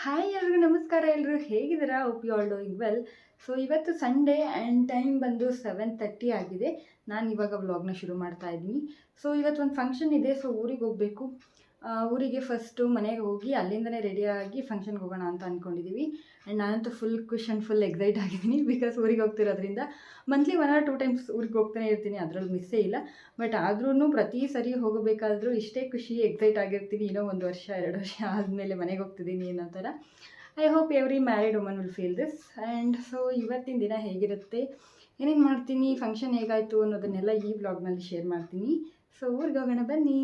Hi ಎಲ್ರಿಗೂ ನಮಸ್ಕಾರ. ಎಲ್ಲರೂ ಹೇಗಿದ್ದೀರಾ? Hope you all doing well. So ಇವತ್ತು ಸಂಡೇ ಆ್ಯಂಡ್ ಟೈಮ್ ಬಂದು 7:30 ಆಗಿದೆ. ನಾನು ಇವಾಗ ವ್ಲಾಗ್ನ ಶುರು ಮಾಡ್ತಾ ಇದ್ದೀನಿ. ಸೊ ಇವತ್ತು ಒಂದು ಫಂಕ್ಷನ್ ಇದೆ. ಸೊ ಊರಿಗೆ ಹೋಗಬೇಕು. ಊರಿಗೆ ಫಸ್ಟು ಮನೆಗೆ ಹೋಗಿ ಅಲ್ಲಿಂದನೇ ರೆಡಿಯಾಗಿ ಫಂಕ್ಷನ್ಗೆ ಹೋಗೋಣ ಅಂತ ಅಂದ್ಕೊಂಡಿದ್ದೀವಿ. ಆ್ಯಂಡ್ ನಾನಂತೂ full Khush and full excite ಆಗಿದ್ದೀನಿ. ಬಿಕಾಸ್ ಊರಿಗೆ ಹೋಗ್ತಿರೋದ್ರಿಂದ ಮಂತ್ಲಿ 1 or 2 ಟೈಮ್ಸ್ ಊರಿಗೆ ಹೋಗ್ತಾನೆ ಇರ್ತೀನಿ, ಅದರಲ್ಲಿ ಮಿಸ್ಸೇ ಇಲ್ಲ. ಬಟ್ ಆದ್ರೂ ಪ್ರತಿ ಸರಿ ಹೋಗಬೇಕಾದ್ರೂ ಇಷ್ಟೇ ಖುಷಿ ಎಕ್ಸೈಟ್ ಆಗಿರ್ತೀನಿ. ಇನ್ನೂ 1 ವರ್ಷ 2 ವರ್ಷ ಆದಮೇಲೆ ಮನೆಗೆ ಹೋಗ್ತಿದ್ದೀನಿ ಅನ್ನೋ ಥರ. I hope every married woman will feel this. And so ಇವತ್ತಿನ ದಿನ ಹೇಗಿರುತ್ತೆ, ಏನೇನು ಮಾಡ್ತೀನಿ, ಫಂಕ್ಷನ್ ಹೇಗಾಯಿತು ಅನ್ನೋದನ್ನೆಲ್ಲ ಈ ವ್ಲಾಗ್ನಲ್ಲಿ ಶೇರ್ ಮಾಡ್ತೀನಿ. ಸೊ ಊರಿಗೆ ಹೋಗೋಣ ಬನ್ನಿ.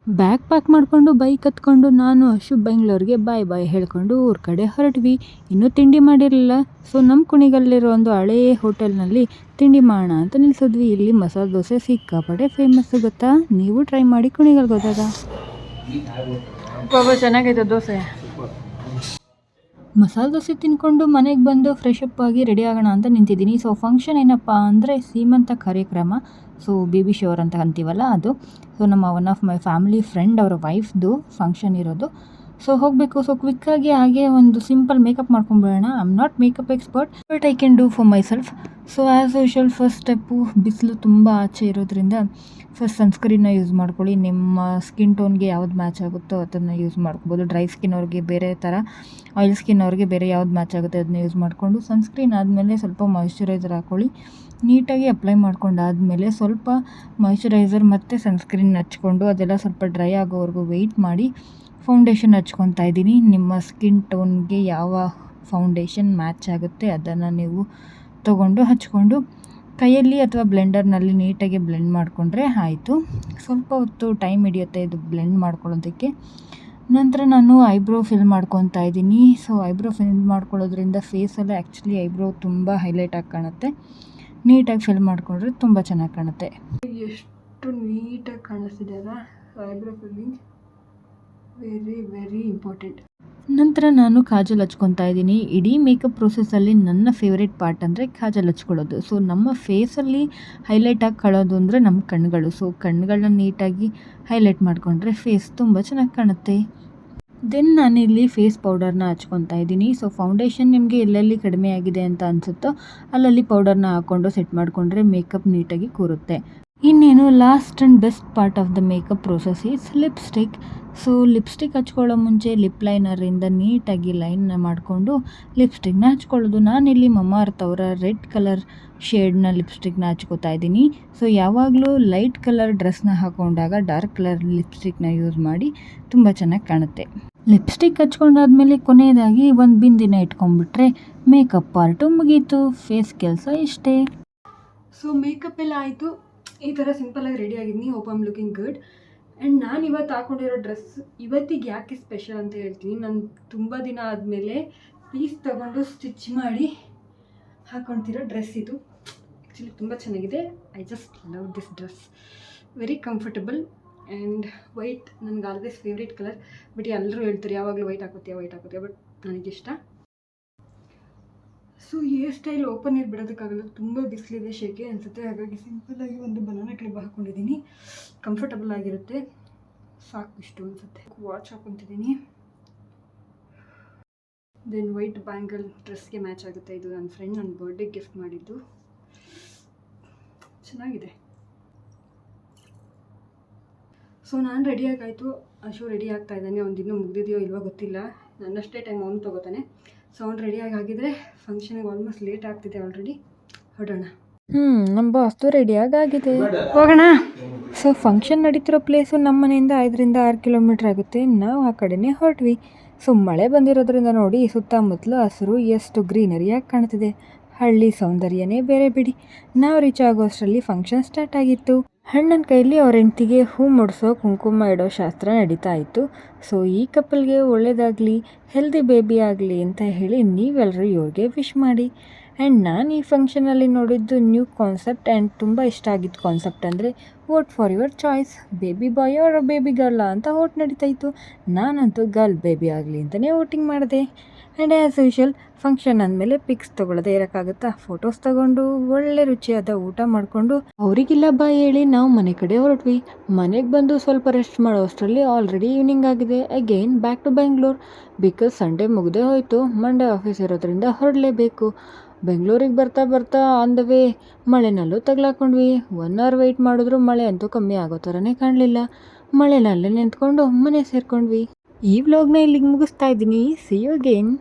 ಬ್ಯಾಗ್ ಪ್ಯಾಕ್ ಮಾಡಿಕೊಂಡು ಬೈಕ್ ಹತ್ಕೊಂಡು ನಾನು ಅಶು ಬೆಂಗಳೂರಿಗೆ ಬಾಯ್ ಹೇಳ್ಕೊಂಡು ಊರ ಕಡೆ ಹೊರಟ್ವಿ. ಇನ್ನೂ ತಿಂಡಿ ಮಾಡಿರಲಿಲ್ಲ. ಸೊ ನಮ್ಮ ಕುಣಿಗಲ್ಲಿರೋ ಒಂದು ಹಳೇ ಹೋಟೆಲ್ನಲ್ಲಿ ತಿಂಡಿ ಮಾಡೋಣ ಅಂತ ನಿಲ್ಸಿದ್ವಿ. ಇಲ್ಲಿ ಮಸಾಲೆ ದೋಸೆ ಸಿಕ್ಕಾಪಟ್ಟೆ ಫೇಮಸ್, ಗೊತ್ತಾ? ನೀವು ಟ್ರೈ ಮಾಡಿ ಕುಣಿಗಲ್ಗೆ ಹೋದಾಗ. ಚೆನ್ನಾಗೈತೆ ದೋಸೆ. ಮಸಾಲೆ ದೋಸೆ ತಿನ್ಕೊಂಡು ಮನೆಗೆ ಬಂದು ಫ್ರೆಶ್ ಅಪ್ ಆಗಿ ರೆಡಿ ಆಗೋಣ ಅಂತ ನಿಂತಿದ್ದೀನಿ. ಸೊ ಫಂಕ್ಷನ್ ಏನಪ್ಪ ಅಂದರೆ ಸೀಮಂತ ಕಾರ್ಯಕ್ರಮ. ಸೊ ಬೇಬಿ ಶವರ್ ಅಂತ ಅಂತೀವಲ್ಲ ಅದು. ಸೊ ನಮ್ಮ one of my family friend ಅವರ ವೈಫ್ದು ಫಂಕ್ಷನ್ ಇರೋದು. ಸೊ ಹೋಗಬೇಕು. ಸೊ ಕ್ವಿಕ್ಕಾಗಿ ಹಾಗೆ ಒಂದು ಸಿಂಪಲ್ ಮೇಕಪ್ ಮಾಡ್ಕೊಂಡ್ಬಿಡೋಣ. I am not makeup expert, but I can do for myself. So as usual first step, ಬಿಸಿಲು ತುಂಬ ಆಚೆ ಇರೋದ್ರಿಂದ ಫಸ್ಟ್ ಸನ್ಸ್ಕ್ರೀನ್ನ ಯೂಸ್ ಮಾಡ್ಕೊಳ್ಳಿ. ನಿಮ್ಮ ಸ್ಕಿನ್ ಟೋನ್ಗೆ ಯಾವ್ದು ಮ್ಯಾಚ್ ಆಗುತ್ತೋ ಅದನ್ನು ಯೂಸ್ ಮಾಡ್ಕೊಬೋದು. ಡ್ರೈ ಸ್ಕಿನ್ ಅವ್ರಿಗೆ ಬೇರೆ ಥರ, ಆಯಿಲ್ ಸ್ಕಿನ್ ಅವ್ರಿಗೆ ಬೇರೆ ಯಾವ್ದು ಮ್ಯಾಚ್ ಆಗುತ್ತೆ ಅದನ್ನ ಯೂಸ್ ಮಾಡಿಕೊಂಡು ಸನ್ಸ್ಕ್ರೀನ್ ಆದಮೇಲೆ ಸ್ವಲ್ಪ ಮಾಯಿಶ್ಚರೈಸರ್ ಹಾಕ್ಕೊಳ್ಳಿ. ನೀಟಾಗಿ ಅಪ್ಲೈ ಮಾಡ್ಕೊಂಡಾದಮೇಲೆ ಸ್ವಲ್ಪ ಮಾಯಿಶ್ಚರೈಸರ್ ಮತ್ತು ಸನ್ಸ್ಕ್ರೀನ್ ಹಚ್ಕೊಂಡು ಅದೆಲ್ಲ ಸ್ವಲ್ಪ ಡ್ರೈ ಆಗೋವರೆಗೂ ವೆಯ್ಟ್ ಮಾಡಿ ಫೌಂಡೇಶನ್ ಹಚ್ಕೊತಾ ಇದ್ದೀನಿ. ನಿಮ್ಮ ಸ್ಕಿನ್ ಟೋನ್ಗೆ ಯಾವ ಫೌಂಡೇಶನ್ ಮ್ಯಾಚ್ ಆಗುತ್ತೆ ಅದನ್ನು ನೀವು ತೊಗೊಂಡು ಹಚ್ಕೊಂಡು ಕೈಯಲ್ಲಿ ಅಥವಾ ಬ್ಲೆಂಡರ್ನಲ್ಲಿ ನೀಟಾಗಿ ಬ್ಲೆಂಡ್ ಮಾಡಿಕೊಂಡ್ರೆ ಆಯಿತು. ಸ್ವಲ್ಪ ಹೊತ್ತು ಟೈಮ್ ಹಿಡಿಯುತ್ತೆ ಇದು ಬ್ಲೆಂಡ್ ಮಾಡ್ಕೊಳ್ಳೋದಕ್ಕೆ. ನಂತರ ನಾನು ಐಬ್ರೋ ಫಿಲ್ ಮಾಡ್ಕೊತಾ ಇದ್ದೀನಿ. ಸೊ ಐಬ್ರೋ ಫಿಲ್ ಮಾಡ್ಕೊಳ್ಳೋದ್ರಿಂದ ಫೇಸಲ್ಲಿ ಆ್ಯಕ್ಚುಲಿ ಐಬ್ರೋ ತುಂಬ ಹೈಲೈಟ್ ಆಗಿ ಕಾಣುತ್ತೆ. ನೀಟಾಗಿ ಫಿಲ್ ಮಾಡಿಕೊಂಡ್ರೆ ತುಂಬ ಚೆನ್ನಾಗಿ ಕಾಣುತ್ತೆ. ಎಷ್ಟು ನೀಟಾಗಿ ಕಾಣಿಸ್ತಿದೆ ಅಲ್ಲ. Eyebrow filling very very important. ನಂತರ ನಾನು ಕಾಜಲ್ ಹಚ್ಕೊತಾ ಇದ್ದೀನಿ. ಇಡೀ ಮೇಕಪ್ ಪ್ರೊಸೆಸ್ಸಲ್ಲಿ ನನ್ನ ಫೇವ್ರೇಟ್ ಪಾರ್ಟ್ ಅಂದರೆ ಕಾಜಲ್ ಹಚ್ಕೊಳ್ಳೋದು. ಸೊ ನಮ್ಮ ಫೇಸಲ್ಲಿ ಹೈಲೈಟಾಗಿ ಕಾಣೋದು ಅಂದರೆ ನಮ್ಮ ಕಣ್ಣುಗಳು. ಸೊ ಕಣ್ಣುಗಳನ್ನ ನೀಟಾಗಿ ಹೈಲೈಟ್ ಮಾಡಿಕೊಂಡ್ರೆ ಫೇಸ್ ತುಂಬ ಚೆನ್ನಾಗಿ ಕಾಣುತ್ತೆ. ದೆನ್ ನಾನಿಲ್ಲಿ ಫೇಸ್ ಪೌಡರ್ನ ಹಚ್ಕೊತಾ ಇದ್ದೀನಿ. ಸೊ ಫೌಂಡೇಶನ್ ನಿಮಗೆ ಎಲ್ಲೆಲ್ಲಿ ಕಡಿಮೆ ಆಗಿದೆ ಅಂತ ಅನಿಸುತ್ತೋ ಅಲ್ಲಲ್ಲಿ ಪೌಡರ್ನ ಹಾಕ್ಕೊಂಡು ಸೆಟ್ ಮಾಡಿಕೊಂಡ್ರೆ ಮೇಕಪ್ ನೀಟಾಗಿ ಕೂರುತ್ತೆ. ಇನ್ನೇನು last and best part of the makeup process is lipstick. So lipstick ಹಚ್ಕೊಳ್ಳೋ ಮುಂಚೆ ಲಿಪ್ ಲೈನರಿಂದ ನೀಟಾಗಿ ಲೈನ್ನ ಮಾಡಿಕೊಂಡು ಲಿಪ್ಸ್ಟಿಕ್ನ ಹಚ್ಕೊಳ್ಳೋದು. ನಾನಿಲ್ಲಿ ಮಮಾಅರ್ತ್ ಅವರ ರೆಡ್ ಕಲರ್ ಶೇಡ್ನ ಲಿಪ್ಸ್ಟಿಕ್ನ ಹಚ್ಕೋತಾ ಇದ್ದೀನಿ. ಸೊ ಯಾವಾಗಲೂ ಲೈಟ್ ಕಲರ್ ಡ್ರೆಸ್ನ ಹಾಕೊಂಡಾಗ ಡಾರ್ಕ್ ಕಲರ್ ಲಿಪ್ಸ್ಟಿಕ್ನ ಯೂಸ್ ಮಾಡಿ ತುಂಬ ಚೆನ್ನಾಗಿ ಕಾಣುತ್ತೆ. ಲಿಪ್ಸ್ಟಿಕ್ ಹಚ್ಕೊಂಡಾದ್ಮೇಲೆ ಕೊನೆಯದಾಗಿ ಒಂದು ಬಿಂದಿನ ಇಟ್ಕೊಂಡ್ಬಿಟ್ರೆ ಮೇಕಪ್ ಪಾರ್ಟು ಮುಗೀತು. ಫೇಸ್ ಕೆಲಸ ಇಷ್ಟೇ. ಸೊ ಮೇಕಪ್ ಎಲ್ಲ ಆಯಿತು. ಈ ಥರ ಸಿಂಪಲಾಗಿ ರೆಡಿ ಆಗಿದ್ದೀನಿ. Hope I am looking good. And ನಾನು ಇವತ್ತು ಹಾಕೊಂಡಿರೋ ಡ್ರೆಸ್ ಇವತ್ತಿಗೆ ಯಾಕೆ ಸ್ಪೆಷಲ್ ಅಂತ ಹೇಳ್ತೀನಿ. ನಾನು ತುಂಬ ದಿನ ಆದಮೇಲೆ ಪೀಸ್ ತೊಗೊಂಡು ಸ್ಟಿಚ್ ಮಾಡಿ ಹಾಕೊತಿರೋ ಡ್ರೆಸ್ ಇದು. ಆ್ಯಕ್ಚುಲಿ ತುಂಬ ಚೆನ್ನಾಗಿದೆ. I just love this dress. Very comfortable and white ನನಗೆ ಆಲ್ವೇಸ್ ಫೇವ್ರೇಟ್ ಕಲರ್. ಬಟ್ ಎಲ್ಲರೂ ಹೇಳ್ತಾರೆ ಯಾವಾಗಲೂ ವೈಟ್ ಹಾಕೋತೀಯ ಬಟ್ ನನಗಿಷ್ಟ. So hair style open hair ಬಿಡೋದಕ್ಕಾಗಲ್ಲ, ತುಂಬ ಬಿಸಿಲಿದೆ, ಶೇಕೆ ಅನಿಸುತ್ತೆ. ಹಾಗಾಗಿ ಸಿಂಪಲ್ಲಾಗಿ ಒಂದು ಬನಾನಾ ಕ್ಲಿಪ್ ಹಾಕ್ಕೊಂಡಿದ್ದೀನಿ. ಕಂಫರ್ಟಬಲ್ ಆಗಿರುತ್ತೆ, ಸಾಕು ಇಷ್ಟು ಅನಿಸುತ್ತೆ. ವಾಚ್ ಹಾಕ್ಕೊತಿದ್ದೀನಿ. ದೆನ್ ವೈಟ್ ಬ್ಯಾಂಗಲ್ ಡ್ರೆಸ್ಗೆ ಮ್ಯಾಚ್ ಆಗುತ್ತೆ. ಇದು ನನ್ನ ಫ್ರೆಂಡ್ ನನ್ನ ಬರ್ಡೇ ಗಿಫ್ಟ್ ಮಾಡಿದ್ದು. ಚೆನ್ನಾಗಿದೆ. ಸೊ ನಾನು ರೆಡಿಯಾಗಾಯಿತು. ಅಶು ರೆಡಿ ಆಗ್ತಾ ಇದ್ದಾನೆ. ಅವ್ನು ಇನ್ನೂ ಮುಗಿದಿದೆಯೋ ಇಲ್ವೋ ಗೊತ್ತಿಲ್ಲ. ನನ್ನಷ್ಟೇ ಟೈಮ್ ಅವನು ತೊಗೋತಾನೆ. ಸೊ ಅವ್ನು ರೆಡಿಯಾಗಿ ಆಗಿದ್ರೆ ಫಂಕ್ಷನಿಗೆ ಆಲ್ಮೋಸ್ಟ್ ಲೇಟ್ ಆಗ್ತಿದೆ ಆಲ್ರೆಡಿ. ಹೊರಡೋಣ. ನಮ್ಮ ಬಾಸ್ತು ರೆಡಿಯಾಗಿದೆ, ಹೋಗೋಣ. ಸೊ ಫಂಕ್ಷನ್ ನಡೀತಿರೋ ಪ್ಲೇಸು ನಮ್ಮ ಮನೆಯಿಂದ 5-6 ಕಿಲೋಮೀಟ್ರ್ ಆಗುತ್ತೆ. ನಾವು ಆ ಕಡೆನೇ ಹೊರಟ್ವಿ. ಸೊ ಮಳೆ ಬಂದಿರೋದ್ರಿಂದ ನೋಡಿ ಸುತ್ತಮುತ್ತಲು ಹಸಿರು ಎಷ್ಟು ಗ್ರೀನರಿಯಾಗಿ ಕಾಣ್ತಿದೆ. ಹಳ್ಳಿ ಸೌಂದರ್ಯನೇ ಬೇರೆ ಬಿಡಿ. ನಾವು ರೀಚ್ ಆಗೋ ಅಷ್ಟರಲ್ಲಿ ಫಂಕ್ಷನ್ ಸ್ಟಾರ್ಟ್ ಆಗಿತ್ತು. ಹಣ್ಣನ ಕೈಯಲ್ಲಿ ಅವ್ರ ಹೆಂಡತಿಗೆ ಹೂ ಮುಡಿಸೋ ಕುಂಕುಮ ಇಡೋ ಶಾಸ್ತ್ರ ನಡೀತಾ ಇತ್ತು. ಸೊ ಈ ಕಪಲ್ಗೆ ಒಳ್ಳೇದಾಗಲಿ, ಹೆಲ್ದಿ ಬೇಬಿ ಆಗಲಿ ಅಂತ ಹೇಳಿ ನೀವೆಲ್ಲರೂ ಇವ್ರಿಗೆ ವಿಶ್ ಮಾಡಿ. ಆ್ಯಂಡ್ ನಾನು ಈ ಫಂಕ್ಷನಲ್ಲಿ ನೋಡಿದ್ದು ನ್ಯೂ ಕಾನ್ಸೆಪ್ಟ್ ಆ್ಯಂಡ್ ತುಂಬ ಇಷ್ಟ ಆಗಿದ್ದು ಕಾನ್ಸೆಪ್ಟ್ ಅಂದರೆ vote for your choice, baby boy or baby girl ಅಂತ ವೋಟ್ ನಡೀತಾ ಇತ್ತು. ನಾನಂತೂ ಗರ್ಲ್ ಬೇಬಿ ಆಗಲಿ ಅಂತಲೇ ವೋಟಿಂಗ್ ಮಾಡಿದೆ. ಆ್ಯಂಡ್ ಆ್ಯಸ್ ಯೂಶುವಲ್ ಫಂಕ್ಷನ್ ಅಂದಮೇಲೆ ಪಿಕ್ಸ್ ತೊಗೊಳ್ಳೋದೇ ಇರೋಕ್ಕಾಗುತ್ತಾ, ಫೋಟೋಸ್ ತಗೊಂಡು ಒಳ್ಳೆ ರುಚಿಯಾದ ಊಟ ಮಾಡಿಕೊಂಡು ಅವರಿಗಿಲ್ಲ ಬಾಯ್ ಹೇಳಿ ನಾವು ಮನೆ ಕಡೆ ಹೊರಟ್ವಿ. ಮನೆಗೆ ಬಂದು ಸ್ವಲ್ಪ ರೆಸ್ಟ್ ಮಾಡೋ ಅಷ್ಟರಲ್ಲಿ ಆಲ್ರೆಡಿ ಈವ್ನಿಂಗ್ ಆಗಿದೆ. Again back to Bengaluru, because Sunday ಮುಗ್ದೇ ಹೋಯಿತು, ಮಂಡೇ ಆಫೀಸ್ ಇರೋದ್ರಿಂದ ಹೊರಡಲೇಬೇಕು. ಬೆಂಗಳೂರಿಗೆ ಬರ್ತಾ ಬರ್ತಾ ಆನ್ ದ ವೇ ಮಳೆನಲ್ಲೂ ತಗ್ಲಾಕೊಂಡ್ವಿ. 1 hour ವೆಯ್ಟ್ ಮಾಡಿದ್ರು ಮಳೆ ಅಂತೂ ಕಮ್ಮಿ ಆಗೋ ಥರನೇ ಕಾಣಲಿಲ್ಲ. ಮಳೆನಲ್ಲೇ ನಿಂತ್ಕೊಂಡು ಮನೆ ಸೇರ್ಕೊಂಡ್ವಿ. ಈ ವ್ಲಾಗ್ನ ಇಲ್ಲಿಗೆ ಮುಗಿಸ್ತಾ ಇದ್ದೀನಿ. See you again.